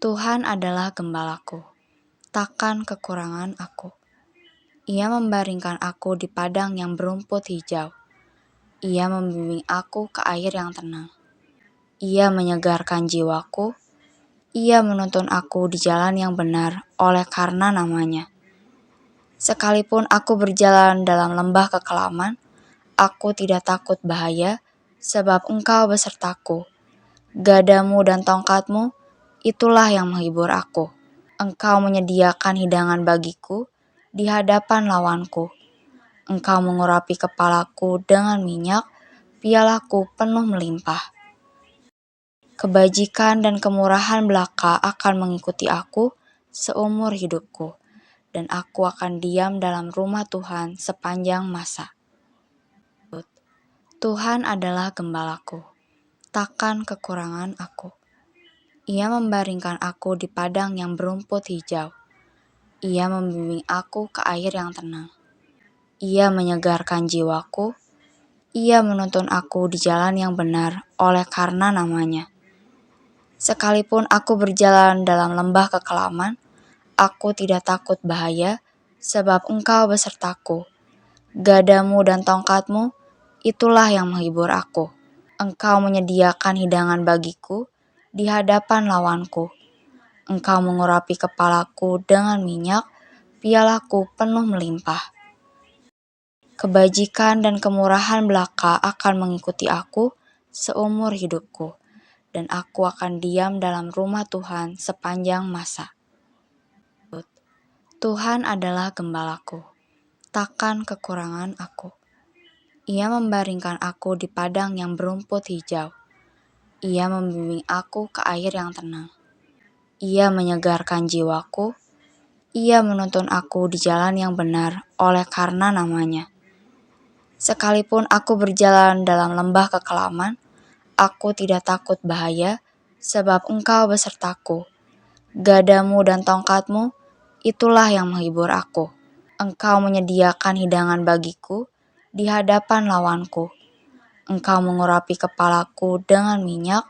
Tuhan adalah gembalaku, takkan kekurangan aku. Ia membaringkan aku di padang yang berumput hijau. Ia membimbing aku ke air yang tenang. Ia menyegarkan jiwaku. Ia menuntun aku di jalan yang benar oleh karena namanya. Sekalipun aku berjalan dalam lembah kekelaman, aku tidak takut bahaya, sebab Engkau besertaku. Gadamu dan tongkatmu, itulah yang menghibur aku. Engkau menyediakan hidangan bagiku di hadapan lawanku. Engkau mengurapi kepalaku dengan minyak, pialaku penuh melimpah. Kebajikan dan kemurahan belaka akan mengikuti aku seumur hidupku, dan aku akan diam dalam rumah Tuhan sepanjang masa. Tuhan adalah gembalaku, takkan kekurangan aku. Ia membaringkan aku di padang yang berumput hijau. Ia membimbing aku ke air yang tenang. Ia menyegarkan jiwaku. Ia menuntun aku di jalan yang benar oleh karena namanya. Sekalipun aku berjalan dalam lembah kekelaman, aku tidak takut bahaya, sebab Engkau besertaku. Gadamu dan tongkatmu, itulah yang menghibur aku. Engkau menyediakan hidangan bagiku di hadapan lawanku. Engkau mengurapi kepalaku dengan minyak, pialaku penuh melimpah. Kebajikan dan kemurahan belaka akan mengikuti aku seumur hidupku, dan aku akan diam dalam rumah Tuhan sepanjang masa. Tuhan adalah gembalaku, takkan kekurangan aku. Ia membaringkan aku di padang yang berumput hijau. Ia membimbing aku ke air yang tenang. Ia menyegarkan jiwaku. Ia menuntun aku di jalan yang benar oleh karena namanya. Sekalipun aku berjalan dalam lembah kekelaman, aku tidak takut bahaya, sebab Engkau besertaku. Gadamu dan tongkatmu, itulah yang menghibur aku. Engkau menyediakan hidangan bagiku di hadapan lawanku. Engkau mengurapi kepalaku dengan minyak,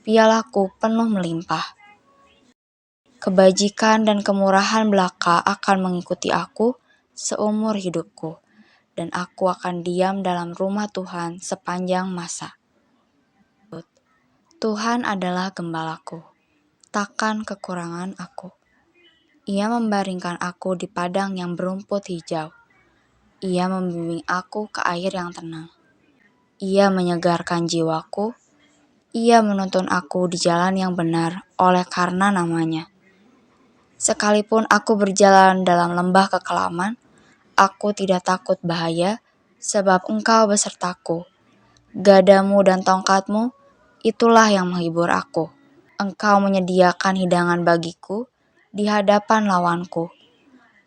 pialaku penuh melimpah. Kebajikan dan kemurahan belaka akan mengikuti aku seumur hidupku, dan aku akan diam dalam rumah Tuhan sepanjang masa. Tuhan adalah gembalaku, takkan kekurangan aku. Ia membaringkan aku di padang yang berumput hijau. Ia membimbing aku ke air yang tenang. Ia menyegarkan jiwaku. Ia menuntun aku di jalan yang benar oleh karena namanya. Sekalipun aku berjalan dalam lembah kekelaman, aku tidak takut bahaya, sebab Engkau besertaku. Gadamu dan tongkatmu, itulah yang menghibur aku. Engkau menyediakan hidangan bagiku di hadapan lawanku.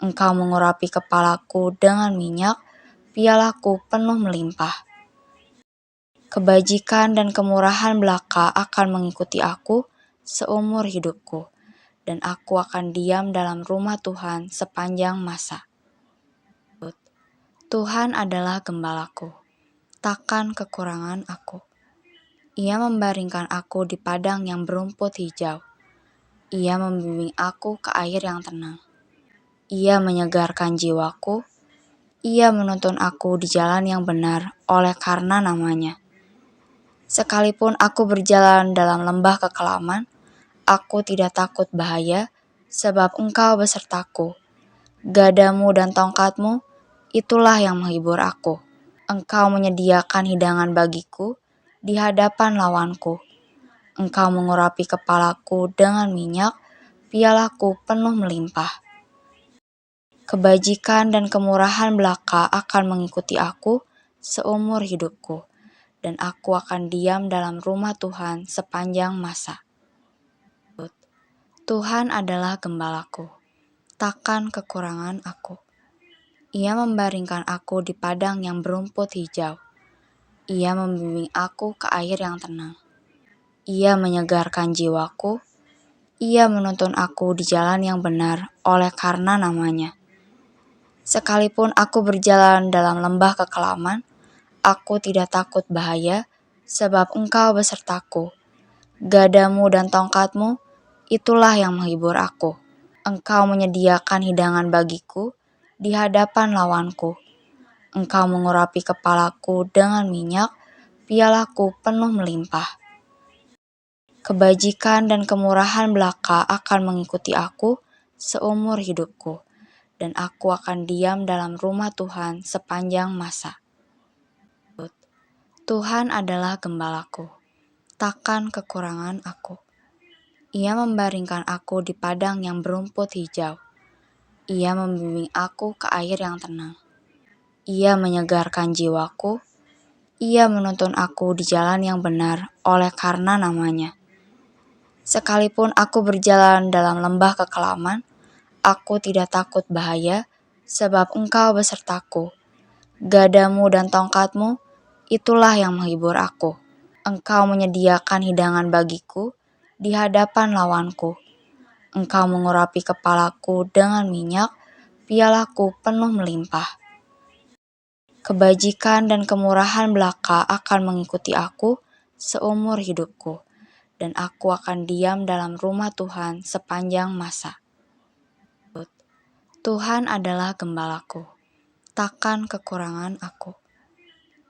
Engkau mengurapi kepalaku dengan minyak, pialaku penuh melimpah. Kebajikan dan kemurahan belaka akan mengikuti aku seumur hidupku, dan aku akan diam dalam rumah Tuhan sepanjang masa. Tuhan adalah gembalaku, takkan kekurangan aku. Ia membaringkan aku di padang yang berumput hijau. Ia membimbing aku ke air yang tenang. Ia menyegarkan jiwaku. Ia menuntun aku di jalan yang benar oleh karena namanya. Sekalipun aku berjalan dalam lembah kekelaman, aku tidak takut bahaya, sebab Engkau besertaku. Gadamu dan tongkatmu, itulah yang menghibur aku. Engkau menyediakan hidangan bagiku di hadapan lawanku. Engkau mengurapi kepalaku dengan minyak, pialaku penuh melimpah. Kebajikan dan kemurahan belaka akan mengikuti aku seumur hidupku, dan aku akan diam dalam rumah Tuhan sepanjang masa. Tuhan adalah gembalaku, takkan kekurangan aku. Ia membaringkan aku di padang yang berumput hijau. Ia membimbing aku ke air yang tenang. Ia menyegarkan jiwaku. Ia menuntun aku di jalan yang benar oleh karena namanya. Sekalipun aku berjalan dalam lembah kekelaman, aku tidak takut bahaya, sebab Engkau besertaku. Gadamu dan tongkatmu, itulah yang menghibur aku. Engkau menyediakan hidangan bagiku di hadapan lawanku. Engkau mengurapi kepalaku dengan minyak, pialaku penuh melimpah. Kebajikan dan kemurahan belaka akan mengikuti aku seumur hidupku, dan aku akan diam dalam rumah Tuhan sepanjang masa. Tuhan adalah gembalaku, takkan kekurangan aku. Ia membaringkan aku di padang yang berumput hijau. Ia membimbing aku ke air yang tenang. Ia menyegarkan jiwaku. Ia menuntun aku di jalan yang benar oleh karena namanya. Sekalipun aku berjalan dalam lembah kekelaman, aku tidak takut bahaya, sebab Engkau besertaku. Gadamu dan tongkatmu, itulah yang menghibur aku. Engkau menyediakan hidangan bagiku di hadapan lawanku. Engkau mengurapi kepalaku dengan minyak, pialaku penuh melimpah. Kebajikan dan kemurahan belaka akan mengikuti aku seumur hidupku, dan aku akan diam dalam rumah Tuhan sepanjang masa. Tuhan adalah gembalaku, takkan kekurangan aku.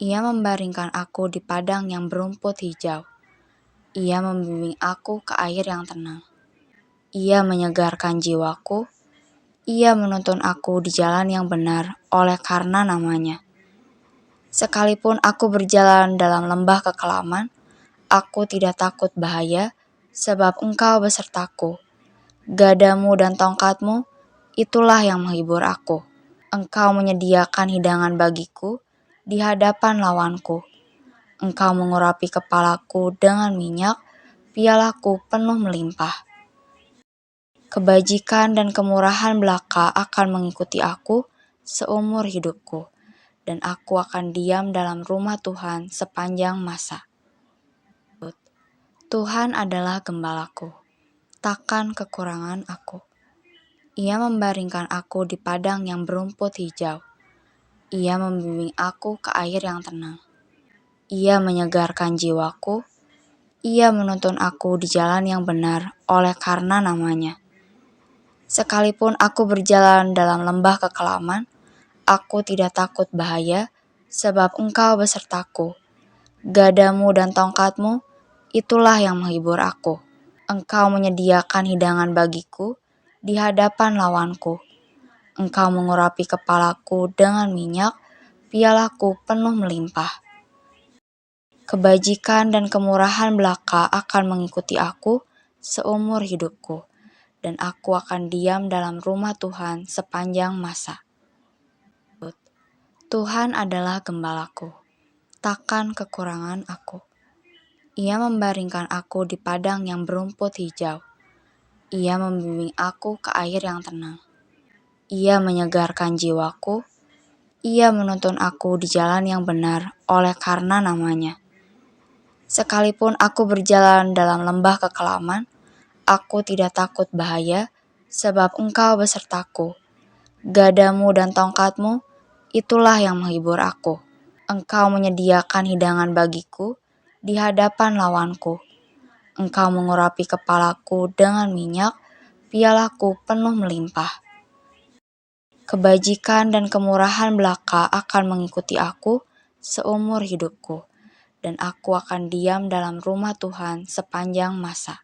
Ia membaringkan aku di padang yang berumput hijau. Ia membimbing aku ke air yang tenang. Ia menyegarkan jiwaku. Ia menuntun aku di jalan yang benar oleh karena namanya. Sekalipun aku berjalan dalam lembah kekelaman, aku tidak takut bahaya, sebab Engkau besertaku. Gadamu dan tongkatmu, itulah yang menghibur aku. Engkau menyediakan hidangan bagiku di hadapan lawanku. Engkau mengurapi kepalaku dengan minyak, pialaku penuh melimpah. Kebajikan dan kemurahan belaka akan mengikuti aku seumur hidupku, dan aku akan diam dalam rumah Tuhan sepanjang masa. Tuhan adalah gembalaku, takkan kekurangan aku. Ia membaringkan aku di padang yang berumput hijau. Ia membimbing aku ke air yang tenang. Ia menyegarkan jiwaku. Ia menuntun aku di jalan yang benar oleh karena namanya. Sekalipun aku berjalan dalam lembah kekelaman, aku tidak takut bahaya, sebab Engkau besertaku. Gadamu dan tongkatmu, itulah yang menghibur aku. Engkau menyediakan hidangan bagiku di hadapan lawanku. Engkau mengurapi kepalaku dengan minyak, pialaku penuh melimpah. Kebajikan dan kemurahan belaka akan mengikuti aku seumur hidupku, dan aku akan diam dalam rumah Tuhan sepanjang masa. Tuhan adalah gembalaku, takkan kekurangan aku. Ia membaringkan aku di padang yang berumput hijau. Ia membimbing aku ke air yang tenang. Ia menyegarkan jiwaku. Ia menuntun aku di jalan yang benar oleh karena namanya. Sekalipun aku berjalan dalam lembah kekelaman, aku tidak takut bahaya, sebab Engkau besertaku. Gadamu dan tongkatmu, itulah yang menghibur aku. Engkau menyediakan hidangan bagiku di hadapan lawanku. Engkau mengurapi kepalaku dengan minyak, pialaku penuh melimpah. Kebajikan dan kemurahan belaka akan mengikuti aku seumur hidupku, dan aku akan diam dalam rumah Tuhan sepanjang masa.